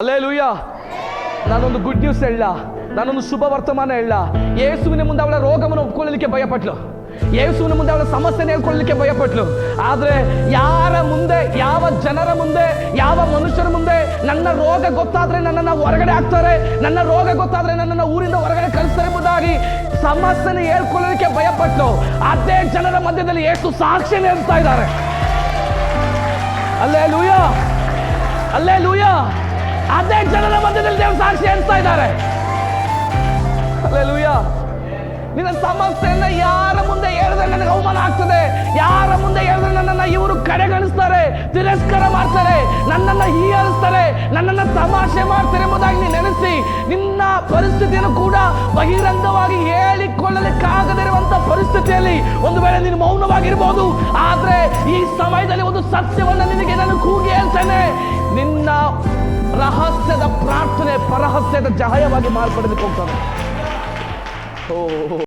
Hallelujah. ನಾನೊಂದು good news ಹೇಳ, ನಾನೊಂದು ಶುಭ ವರ್ತಮಾನ ಹೇಳ. ಯೇಸುವಿನ ಮುಂದೆ ಅವಳ ರೋಗವನ್ನು ಒಪ್ಕೊಳ್ಳಲಿಕ್ಕೆ ಭಯಪಟ್ಲು, ಯೇಸುವಿನ ಮುಂದೆ ಅವಳ ಸಮಸ್ಯೆನ ಹೇಳ್ಕೊಳ್ಳಲಿಕ್ಕೆ ಭಯಪಟ್ಲು. ಆದ್ರೆ ಯಾರ ಮುಂದೆ, ಯಾವ ಜನರ ಮುಂದೆ, ಯಾವ ಮನುಷ್ಯರ ಮುಂದೆ ನನ್ನ ರೋಗ ಗೊತ್ತಾದ್ರೆ ನನ್ನನ್ನು ಹೊರಗಡೆ ಹಾಕ್ತಾರೆ, ನನ್ನ ರೋಗ ಗೊತ್ತಾದ್ರೆ ನನ್ನನ್ನು ಊರಿಂದ ಹೊರಗಡೆ ಕಳಿಸ್ತಾರೆ ಎಂಬುದಾಗಿ ಸಮಸ್ಯೆನ ಹೇಳ್ಕೊಳ್ಳಲಿಕ್ಕೆ ಭಯಪಟ್ಲು. ಅದೇ ಜನರ ಮಧ್ಯದಲ್ಲಿ ಯೇಸು ಸಾಕ್ಷಿ ನೀಡ್ತಾ ಇದ್ದಾರೆ. Hallelujah, hallelujah. ಅದೇ ಜನರ ಮಧ್ಯದಲ್ಲಿ ದೇವರು ಸಾಕ್ಷಿ ಹೇಳ್ತಾ ಇದ್ದಾರೆ. ಹಲ್ಲೆಲೂಯಾ. ನಿನ್ನ ಸಮಸ್ಯೆಯನ್ನ ಯಾರ ಮುಂದೆ ಹೇಳಿದ್ರೆ ನನಗೆ ಅವಮಾನ ಆಗ್ತದೆ, ಯಾರ ಮುಂದೆ ಹೇಳಿದ್ರೆ ನನ್ನನ್ನು ಇವರು ಕಡೆಗಣಿಸ್ತಾರೆ, ತಿರಸ್ಕಾರ ಮಾಡ್ತಾರೆ, ನನ್ನನ್ನು ಹೀಯಾಳಿಸ್ತಾರೆ, ನನ್ನನ್ನು ತಮಾಷೆ ಮಾಡ್ತಾರೆ ಎಂಬುದಾಗಿ ನೀನು ನೆನೆಸಿ ನಿನ್ನ ಪರಿಸ್ಥಿತಿಯನ್ನು ಕೂಡ ಬಹಿರಂಗವಾಗಿ ಹೇಳಿಕೊಳ್ಳಲಿಕ್ಕಾಗದಿರುವಂತ ಪರಿಸ್ಥಿತಿಯಲ್ಲಿ ಒಂದು ವೇಳೆ ನೀನು ಮೌನವಾಗಿರ್ಬೋದು. ಆದ್ರೆ ಈ ಸಮಯದಲ್ಲಿ ಒಂದು ಸತ್ಯವನ್ನು ನಿನಗೆ ನಾನು ಕೂಗಿ ಹೇಳ್ತೇನೆ, ನಿನ್ನ ರಹಸ್ಯದ ಪ್ರಾರ್ಥನೆ ಪರಹಸ್ಯದ ಜಯವಾಗಿ ಮಾರ್ಪಡಲಿಕ್ಕೆ ಹೋಗ್ತಾನೆ. ಓ